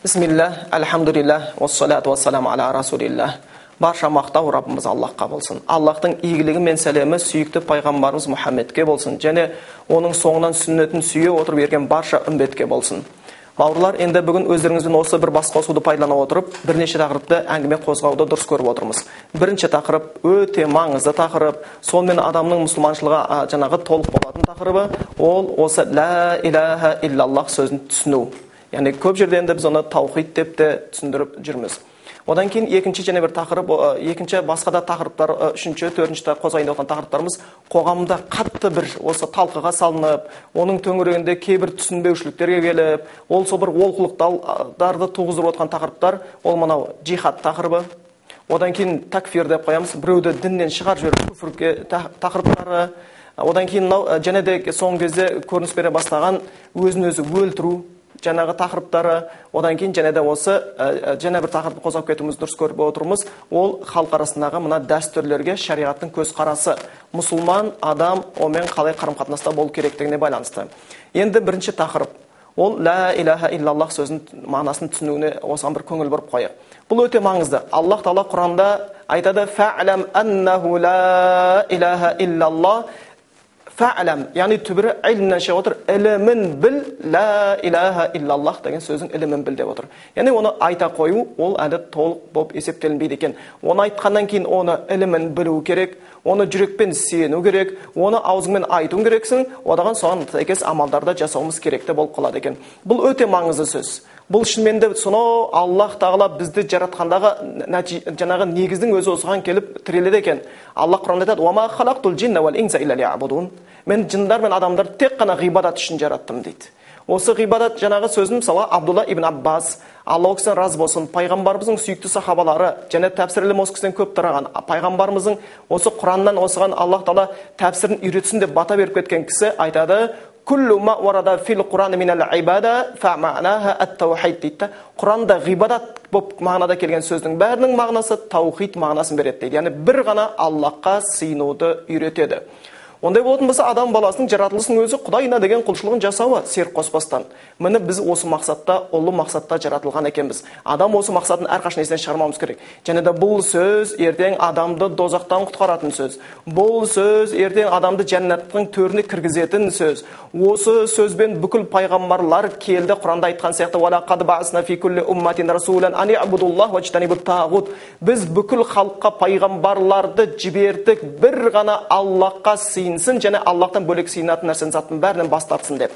Бисмиллах, альхамдулиллах, уассалату вассаламу аля расулиллах. Барша мақтау Раббымыз Аллахқа болсын. Аллахтың игілігі мен сәлемі сүйікті пайғамбарымыз Мұхаммедке болсын. Және оның соңынан сүннетін сүйе отырып ерген барша үмбетке болсын. Бауырлар, енді бүгін өздеріңізбен осы бір бас қосуды пайдалана отырып, бірнеше тақырыпты әңгіме қозғауды дұрыс көріп отырмыз. Бірінші тақырып өте маңызды тақырып, сонымен адамның мұсылманшылығы жаңағы толық болатын тақырыбы, ол осы ла илаха иллаллах сөзін түсіну. Яғни көп жерде енді біз оны таухид деп те түсіндіріп жүрміз. Одан кейін екінші және бір тақырып, екінші басқа да тақырыптар, үшінші, төртінші қозғайын деп отырған тақырыптарымыз қоғамда қатты бір осы талқыға салынып, оның төңірегінде кейбір түсінбеушіліктерге келіп, ол сол бір олқылықтарды туғызып отқан тақырыптар, ол мынау джихад тақырыбы. Одан кейін такфир деп қоямыз, біреуді діннен шығарып жіберу күфірге тақырыптары. Одан кейін мынау және де соңғы кезде көрініс бере бастаған өзін өзі өлтіру жаңағы тақырыптары. Одан кейін және де осы жаңа бір тақырыпты қозғап кетуіміз дұрыс көріп отырмыз. Ол халық арасындағы мына дәстүрлерге шариғаттың көзқарасы, мұсылман адам онымен қалай қарым-қатынаста болу керектігіне байланысты. Енді бірінші тақырып, ол ла илаха иллаллах сөзінің мағынасын түсінуіне осыған бір көңіл бұрып қояйық. Бұл өте маңызды. Аллах Тағала Құранда айтады: "Фа'лам аннаху ла илаха иллаллах". Фа'лам, яғни түбірі илмнен шығып отыр, ілімін біл, ла илаха иллаллах деген сөздің ілімін біл деп отыр. Яғни оны айта қою, ол әлі толық болып есептелінбейді екен. Оны айтқаннан кейін оны ілімін білу керек, оны жүрекпен сену керек, оны аузыңмен айтуың керексің, одан соған сәйкес амалдарды жасауымыз керекті болып қалады екен. Бұл өте маңызды сөз. Бұл шынымен де сонау Аллах Тағала бізді жаратқандағы жаңағы негіздің өзі осыған келіп тіреледі екен. Аллах Құранда айтады: "Уама халақтул джинна вал инса илля лиябудун". Мен жындар мен адамдарды тек қана ғибадат үшін жараттым дейді. Осы ғибадат жаңағы сөзін мысалы Абдулла ибн Аббас, Алла ол кісіден разы болсын, пайғамбарымыздың сүйікті сахабалары және тәпсірлі осы кісіден көп тараған, пайғамбарымыздың осы Құраннан осыған Аллах Тағала тәпсірін үйретсін деп бата беріп кеткен кісі айтады: "Күллу ма варада фил Құран минал ибада фа ма'наха ат-таухид" дейді. Құранда ғибадат болып мағынада келген сөздің бәрінің мағынасы таухид мағынасын береді дейді. Яғни бір ғана Аллахқа сыйынуды үйретеді. Ондай болатын болса, адам баласының жаратылысының өзі Құдайына деген құлшылығын жасауы серік қоспастан. Міне біз осы мақсатта, ұлы мақсатта жаратылған екенбіз. Адам осы мақсатын әрқашан естен шығармауымыз керек. Және де бұл сөз ертең адамды дозақтан құтқаратын сөз. Бұл сөз ертең адамды жәннаттың төріне кіргізетін сөз. Осы сөзбен бүкіл пайғамбарлар келді. Құранда айтқан сияқты: "Валақад баъсна фи кулли умматин расулан ан иъбудуллах важтанибут тағут". Біз бүкіл халыққа пайғамбарларды жібердік, бір ғана Аллахқа сыйынсын және Аллахтан бөлек сыйынатын нәрсенің заттың бәрінен бас тартсын деп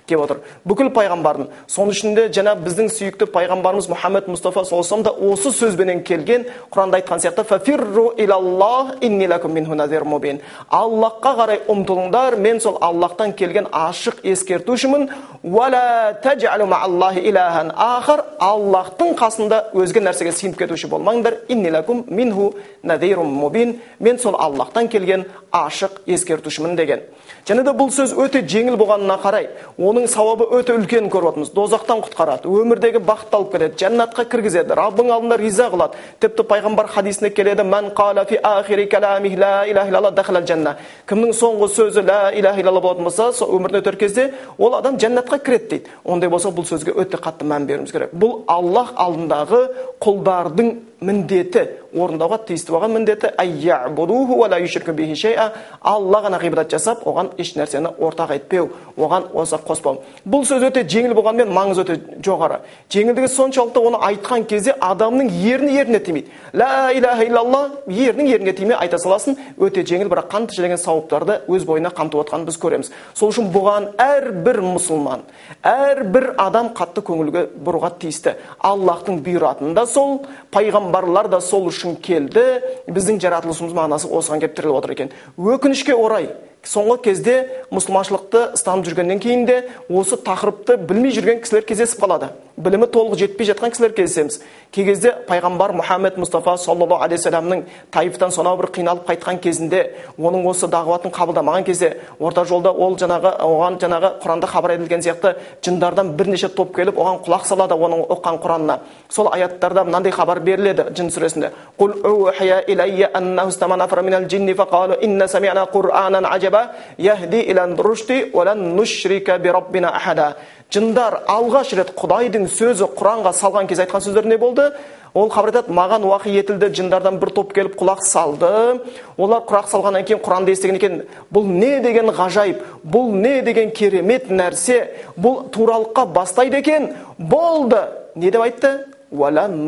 кеп отыр. Бүкіл пайғамбардың, соның ішінде жаңа біздің сүйікті пайғамбарымыз Мұхаммед Мұстафа саллаллаху алейхи ва саллям да осы сөзбенен келген. Құранда айтқан сияқты: "Фафирру илаллах инни лакум минху назир мубин". Аллахқа қарай ұмтылыңдар, мен сол Аллахтан келген ашық ескертушімін. "Вала таджалу мааллахи илахан ахар", Аллахтың қасында өзге нәрсеге сыйынып кетуші болмаңдар. "Инни лакум минху назир мубин", мен сол Аллахтан келген ашық ескертушімін деген. Және де бұл сөз өте жеңіл болғанына қарай, оның сауабы өте үлкен көріп отырмыз. Дозақтан құтқарады, өмірдегі бақытты алып келеді, жәннатқа кіргізеді, Раббың алдында риза қылады. Тіпті пайғамбар хадисіне келеді: "Ман қала фи ахири каламихи ла илаха иллаллах дахалал жанна". Кімнің соңғы сөзі ла илаха иллаллах болатын болса, өмірден өтер кезде ол адам жәннатқа кіреді дейді. Ондай болса, бұл сөзге өте қатты мән беруіміз керек. Бұл Аллах алдындағы құлдардың міндеті, орындауға тиісті болған міндеті: "Айябудуху ва ла юшрику бихи шай'a", Алла ғана ғибадат жасап, оған еш нәрсені ортақ етпеу, оған осы қоспау. Бұл сөз өте жеңіл болғанмен маңызы өте жоғары. Жеңілдігі соншалықты, оны айтқан кезде адамның еріне тимейді. Ла илаха иллаллах еріне тимей айта саласын, өте жеңіл, бірақ қанша деген сауаптарды өз бойына қамтып отқанын біз көреміз. Сол үшін бұған әрбір мұсылман, әрбір адам қатты көңілге бұруға тиісті. Аллахтың бұйратында сол, пайғамбарлар да сол үшін келді. Біздің жаратылысымыз мағынасы осыған келіп тіреліп отыр екен. Өкінішке орай, соңғы кезде мұсылманшылықты ұстанып жүргеннен кейін де осы тақырыпты білмей жүрген кісілер кездесіп қалады. Білімі толық жетпей жатқан кісілер кездесеміз. Кей кезде пайғамбар Мұхаммед Мұстафа саллаллаху алейхи ва саллямның Таифтан сонау бір қиналып қайтқан кезінде, оның осы дағуатын қабылдамаған кезде, орта жолда ол оған Құранда хабар етілген сияқты жындардан бірнеше топ келіп, оған құлақ салады оның оққан Құранына. Сол аяттарда мынандай хабар беріледі Жин сүресінде: "Қул ухия илайя аннаху стама нафар минал джинни фақалу инна сами'на Құр'анан ажаба яхди илан рушди ва лан нушрика би раббина ахада". Жындар алғаш рет Құдайдың сөзі Құранға салған кез айтқан сөздер не болды? Ол хабар айтады, маған уақи етілді, жындардан бір топ келіп құлақ салды. Олар құлақ салғаннан кейін Құранды естіген екен. Бұл не деген ғажайып, бұл не деген керемет нәрсе, бұл туралыққа бастайды екен. Болды. Не деп айтты? Бұдан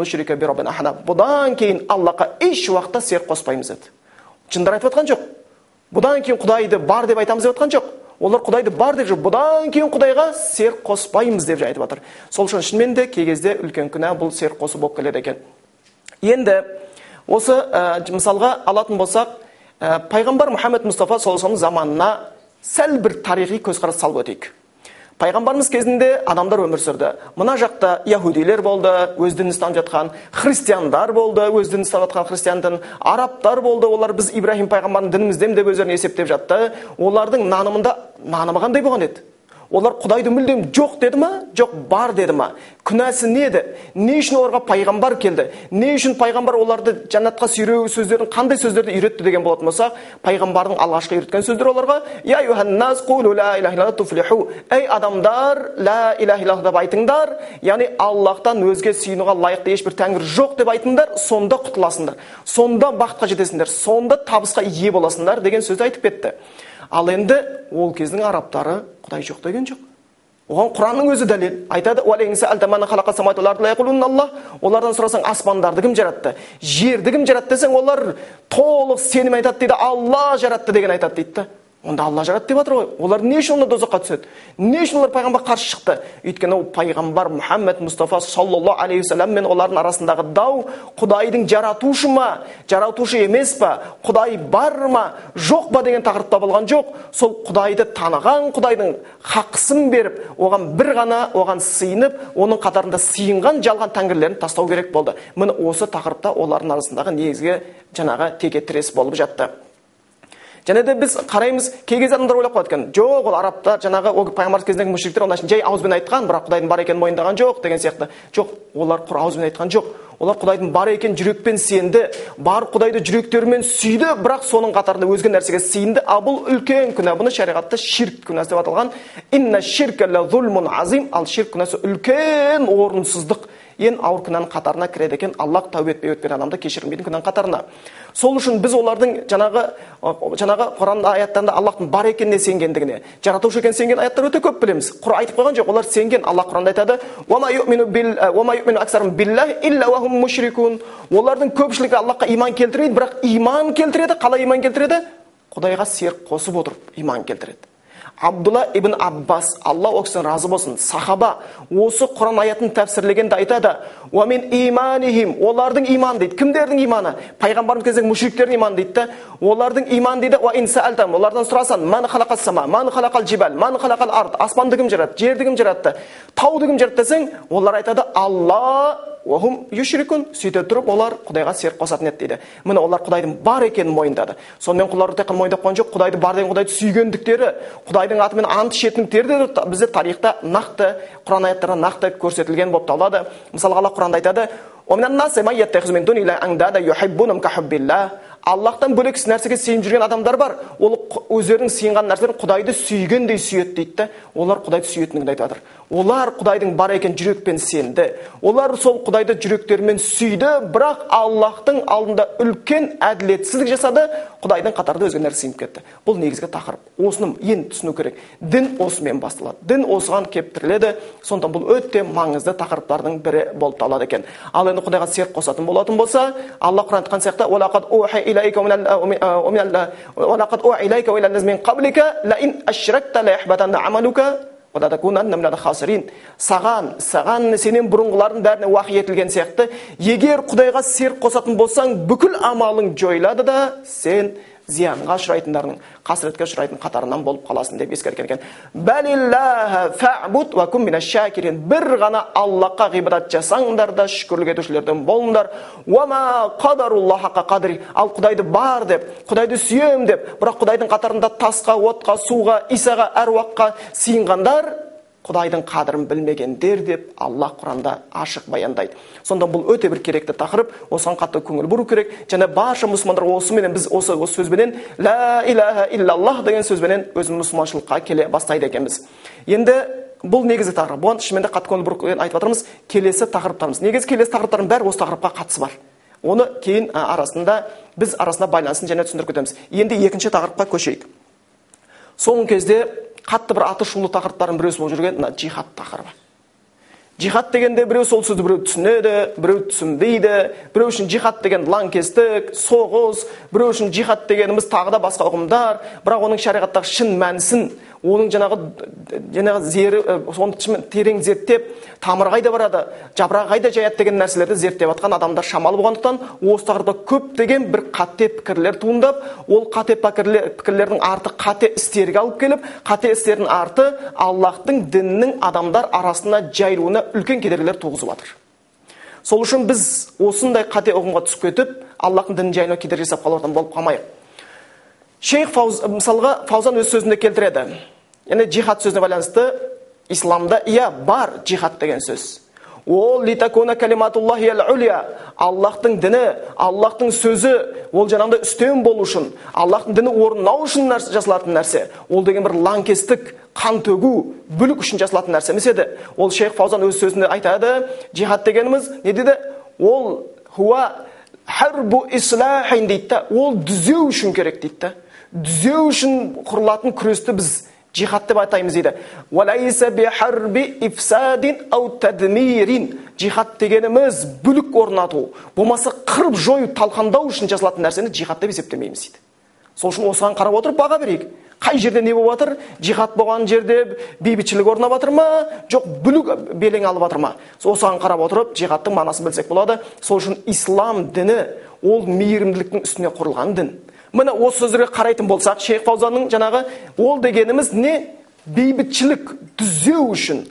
кейін Аллахқа еш уақытта серік қоспаймыз деді. Жындар айтып отқан жоқ. Бұдан кейін Құдайды бар деп айтамыз деп отқан жоқ. Олар Құдайды бар деп жүр. Бұдан кейін Құдайға серік қоспаймыз деп айтып жатыр. Сол үшін шынымен де кей кезде үлкен күнә бұл серік қосу болып келеді екен. Енді осы мысалға алатын болсақ, пайғамбар Мұхаммед Мұстафа саллаллаху алейхи заманына сәл бір тарихи көзқарас салып өтейік. Пайғамбарымыз кезінде адамдар өмір сүрді. Мына жақта яһудилер болды, өз дінін ұстанып жатқан, христиандар болды, өз дінін ұстанып жатқан христиан, арабтар болды. Олар біз Ибраһим пайғамбардың дінімізден деп өздерін есептеп жатты. Олардың нанымы қандай болған еді? Олар Құдайды мүлдем жоқ деді ма? Жоқ, бар деді ма? Күнәсі не еді? Не үшін оларға пайғамбар келді? Не үшін пайғамбар оларды жәннатқа сүйреу сөздерін, қандай сөздерді үйретті деген болатын болсақ, пайғамбардың алғашқы үйреткен сөздері оларға: "Я юханнас қулу ла илаха илlallah туфлиху". Ей адамдар, ла илаха илlallah деп айтыңдар, яғни Аллахтан өзге сүйінуға лайықты ешбір тәңір жоқ деп айтыңдар, сонда құтыласыңдар, сонда бақытқа жетесіңдер, сонда табысқа ие боласыңдар деген сөзді айтып кетті. Ал енді ол кездің арабтары Құдай жоқ деген жоқ. Оған Құранның өзі дәлел. Айтады: олардан сұрасаң, аспандарды кім жаратты? Жерді кім жаратты десең, олар толық сенім айтады дейді, Алла жаратты деген айтады дейді. Онда Алла жаратты деп жатыр ғой. Олар не үшін онда дозаққа түседі? Не үшін олар пайғамбарға қарсы шықты? Өйткені ол пайғамбар Мұхаммед Мұстафа саллаллаху алейхи вассалам мен олардың арасындағы дау Құдайдың жаратушы ма, жаратушы емес па, Құдай бар ма, жоқ па деген тақырыпта болған жоқ. Сол Құдайды таныған, Құдайдың хақысын беріп, оған бір ғана оған сыйынып, оның қатарында сыйынған жалған тәңірлерін тастау керек болды. Міне осы тақырыпта олардың арасындағы негізгі жаңағы текетірес болып жатты. Және де біз қараймыз, кей кезде адамдар ойлап қалады екен, жоқ, ол арабтар жаңағы ол пайғамбар кезіндегі мүшриктер онда жай ауызбен айтқан, бірақ Құдайдың бар екенін мойындаған жоқ деген сияқты. Жоқ, олар ауызбен айтқан жоқ. Олар Құдайдың бар екенін жүрекпен сенді, бар Құдайды жүректерімен сүйді, бірақ соның қатарында өзге нәрсеге сыйынды. А бұл үлкен күнә. Бұны шариғатта ширк күнәсі деп аталған. Инна ширка ла зулмун азим. Ал ширк күнәсі үлкен орынсыздық. Ең ауыр күнәнің қатарына кіреді екен. Аллах тәубе етпей өткен адамды кешірмейтін күнәнің қатарына. Сол үшін біз олардың жаңағы Құран аяттарында Аллахтың бар екеніне сенгендігіне, жаратушы екеніне сенген аяттар өте көп білеміз. Құран айтып қойған жоқ, олар сенген. Аллах Құранда айтады: "Уама юъмину аксарум биллахи илля ва хум мушрикун". Олардың көпшілігі Аллахқа иман келтірмейді, бірақ иман келтіреді. Қалай иман келтіреді? Құдайға серік қосып отырып иман келтіреді. Абдулла ибн Аббас, Алла оқсын разы болсын, сахаба осы Құран аятын тәпсірлегенде айтады: "Ва мин иманихим", олардың иман дейді. Кімдердің иманы? Пайғамбарымыз кезіндегі мушриктердің иманы дейді. Олардың иман дейді: "Ва ин саалтам", олардан сұрасаң, "Ман халақас сама, ман халақал жибал, ман халақал ард", аспанды кім жаратты, жерді кім жаратты, тауды кім жаратты десең, олар айтады: "Алла". Уахум юшрикун, сөйте тұрып олар Құдайға серік қосатын еді дейді. Міне олар Құдайдың бар екенін мойындады. Сонымен құлар тек мойындап қойған жоқ, Құдайды бар деген Құдайды сүйгендіктері, Құдайдың атымен ант ішетіндіктері де бізде тарихта нақты, Құран аяттарында нақты көрсетілген болып табылады. Мысалға Алла Құранда айтады: Аллахтан бөлек нәрсеге сүйініп жүрген адамдар бар. Ол өздерінің сүйінген нәрселерін Құдайды сүйгендей сүйеді дейді. Олар Құдайды сүйетіндігін айтып жатыр. Олар Құдайдың бар екен жүрекпен сенді. Олар сол Құдайды жүректерімен сүйді, бірақ Аллахтың алдында үлкен әділетсіздік жасады. Құдайдың қатарында өзге нәрсе сүйініп кетті. Бұл негізгі тақырып. Осыны енді түсіну керек. Дін осымен басталады. Дін осыған кептіріледі. Сондықтан бұл өте маңызды тақырыптардың бірі болып табылады екен. Ал енді Құдайға серік қосатын болатын болса, Алла Құран айтқан сияқты: "Уалақад ухи илайка ва иля аллазина мин qablika ла ин ашракта ла яхбатанна амалука ва татакунанна минал хасирин". Саған сенен бұрынғылардың бәріне уахи етілген сияқты, егер Құдайға серік қосатын болсаң, бүкіл амалың жойылады да сен зиянға ұшырайтындардың, қасіретке ұшырайтын қатарынан болып қаласың деп ескерткен екен. Балиллаха фа'буд ва кун минаш шакирин. Бір ғана Аллахқа ғибадат жасаңдар да шүкірлік етушілерден болыңдар. Ва ма qadarullah хаққа qadri. Ал Құдайды бар деп, Құдайды сүйем деп, бірақ Құдайдың қатарында тасқа, отқа, суға, Исаға, әруаққа сыйынғандар Құдайдың қадірін білмегендер деп Аллах Құранда ашық баяндайды. Сонда бұл өте бір керекті тақырып, осыған қатты көңіл бұру керек. Және барша мұсылмандар осыменен біз осы сөзбенен ла илаха иллаллах деген сөзбенен өзіміз мұсылманшылыққа келе бастайды екенбіз. Енді бұл негізгі тақырып. Бұған шынымен де қатты көңіл бұрып айтып жатырмыз. Келесі тақырыптарымыз. Негізі келесі тақырыптардың бәрі осы тақырыпқа қатысы бар. Оны кейін біз арасында байланысын және түсіндіріп кетеміз. Енді екінші тақырыпқа көшейік. Соңғы кезде қатты бір аты шулы тақырыптардың біреусі болып жүрген джихад тақырыбы. Джихад дегенде біреу сол сөзді біреу түсінеді, біреу түсінбейді. Біреу үшін джихад деген лаңкестік, соғыс, біреу үшін джихад дегеніміз тағы да басқа ұғымдар, бірақ оның шариғаттағы шын мәнісін, оның соны терең зерттеп, тамыры қайда барады, жапырағы қайда жаяды деген нәрселерді зерттеп жатқан адамдар шамалы болғандықтан, осы тақырыпта көптеген бір қате пікірлер туындап, ол қате пікірлердің арты қате істерге алып келіп, қате істердің арты Аллахтың дінінің адамдар арасында жайылуына үлкен кедергілер туғызып жатыр. Сол үшін біз осындай қате ұғымға түсіп кетіп, Аллахтың дінін жайылуына кедергі жасап қалудан болып қалмайық. Шейх мысалға Фаузан өз сөзінде келтіреді. Яғни джихад сөзіне байланысты исламда бар джихад деген сөз. Ол литакуна калиматуллахи ал-улия. Аллахтың діні, Аллахтың сөзі, ол жаңағыдай үстем болу үшін, Аллахтың діні орындау үшін жасалатын нәрсе. Ол деген бір лаңкестік, қан төгу, бүлік үшін жасалатын нәрсе емес еді. Ол Шейх Фаузан өз сөзінде айтады, джихад дегеніміз не дейді? Ол хуа харбу ислахин дейді. Ол дүзеу үшін керек дейді. Дүзеу үшін құрылатын күресті біз джихад деп атаймыз дейді. Валайса бихарби ифсадин ау тадмирин. Джихад дегеніміз бүлік орнату, болмаса қырып жою, талқандау үшін жасалатын нәрсені джихад деп есептемейміз дейді. Сол үшін осыған қарап отырып баға берейік. Қай жерде не болып жатыр? Джихад болған жерде бейбітшілік орнап жатыр ма? Жоқ, бүлік белең алып жатыр ма? Осыған қарап отырып джихадтың мағынасын білсек болады. Сол үшін ислам діні ол мейірімділіктің үстіне құрылған дін. Міне осы сөздерге қарайтын болсақ, Шейх Фаузанның жаңағы ол дегеніміз не? Бейбітшілік түзеу үшін,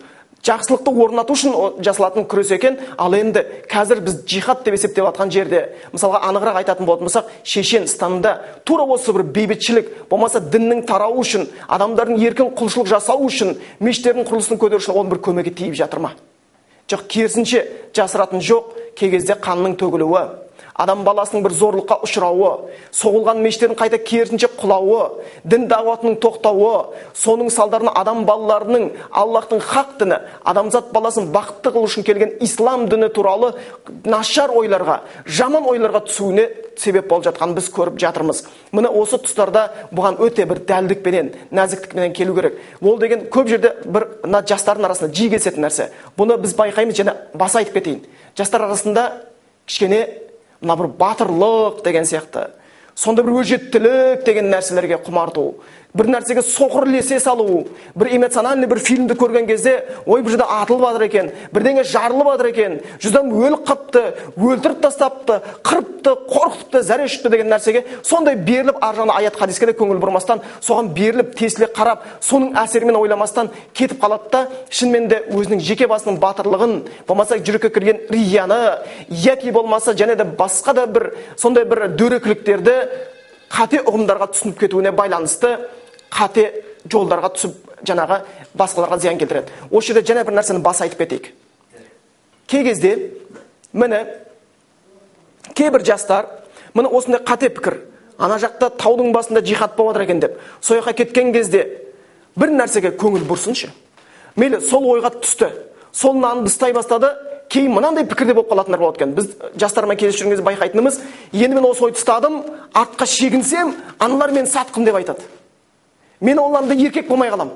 жақсылықты орнату үшін жасалатын күрес екен. Ал енді қазір біз джихад деп есептеп жатқан жерде, мысалға анығырақ айтатын болатын болсақ, Шешенстанда тура осы бір бейбітшілік, болмаса діннің тарауы үшін, адамдардың еркін құлшылық жасау үшін, мешіттердің құрылысын көтеру үшін ол бір көмегі тиіп жатыр ма? Жоқ, керісінше жасыратын жоқ, кей кезде қанның төгілуі, адам баласының бір зорлыққа ұшырауы, соғылған мешіттердің қайта керісінше құлауы, дін дағуатының тоқтауы, соның салдарынан адам балаларының Аллахтың хақ діні, адамзат баласын бақытты қылу үшін келген ислам діні туралы нашар ойларға, жаман ойларға түсуіне себеп болып жатқанын біз көріп жатырмыз. Міне осы тұстарда бұған өте бір дәлдікпенен, нәзіктікпенен келу керек. Ол деген көп жерде бір жастардың арасында жиі кездесетін нәрсе. Бұны біз байқаймыз, және баса айтып кетейін. Жастар арасында кішкене мына бір батырлық деген сияқты, сонда бір өжеттілік деген нәрселерге құмарту, бір нәрсеге соқыр ілесе салу, бір эмоциональный бір фильмді көрген кезде, ой, бір жерде атылып жатыр екен, бірдеңе жарылып жатыр екен, жүзден өліп қапты, өлтіріп тастапты, қырыпты, қорқытыпты, зәрешіпті деген нәрсеге сондай беріліп, ар жағына аят хадиске де көңіл бұрмастан, соған беріліп, тесіле қарап, соның әсерімен ойламастан кетіп қалады да, шынымен де өзінің жеке басының батырлығын, болмаса жүрекке кірген рияны, яки болмаса және де басқа да бір сондай бір дөрекіліктерді қате ұғымдарға түсініп кетуіне байланысты қате жолдарға түсіп жаңағы басқаларға зиян келтіреді. Осы жерде жаңа бір нәрсені баса айтып кетейік. Кей кезде міне кейбір жастар міне осындай қате пікір, ана жақта таудың басында джихад болып жатыр екен деп, сол жаққа кеткен кезде бір нәрсеге көңіл бұрсыншы. Мейлі сол ойға түсті, сол нанды ұстай бастады, кейін мынандай пікірде болып қалатындар болады екен. Біз жастармен кездесіп жүрген кезде байқайтынымыз, енді мен осы ойды ұстадым, артқа шегінсем, аналар мені сатқым деп айтады. Мен оларда еркек болмай қалам.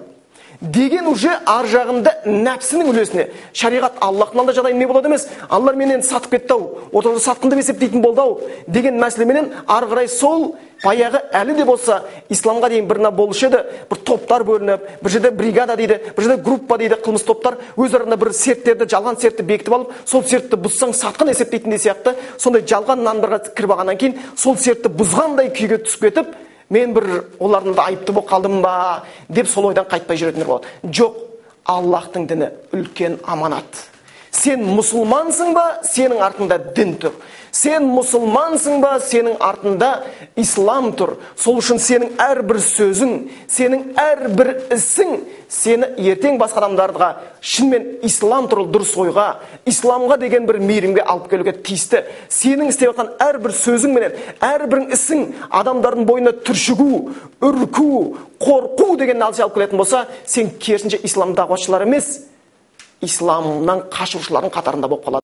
Деген уже ар жағында нәпсінің үлесіне, шариғат Аллахтың алдында жағдайым не болады емес, аналар менен сатып кетті-ау, отырды сатқын деп есептейтін болды-ау деген мәселеменен ары қарай сол баяғы әлі де болса исламға дейін бірна болушы еді, бір топтар бөлініп, бір жерде бригада дейді, бір жерде группа дейді, қылмыс топтар өз арасында бір серттерді, жалған сертті бекітіп алып, сол сертті бұзсаң сатқын есептейтін сияқты, сондай жалған нандарға кіріп алғаннан кейін сол сертті бұзғандай күйге түсіп кетіп, мен бір олардың да айыпты болып қалдым ба деп сол ойдан қайтпай жүретіндер болады. Жоқ, Аллахтың діні үлкен аманат. Сен мұсылмансың ба, сенің артында дін тұр. Сен мұсылмансың ба, сенің артында ислам тұр. Сол үшін сенің әрбір сөзің, сенің әрбір ісің сені ертең басқа адамдарға шынымен ислам туралы дұрыс ойға, исламға деген бір мейірімге алып келуге тиісті. Сенің істеп жатқан әрбір сөзің менен, әрбір ісің адамдардың бойына түршігу, үрку, қорқу деген нәрсе алып келетін болса, сен керісінше ислам дағуатшылары емес, исламнан қашушылардың қатарында болып қалады.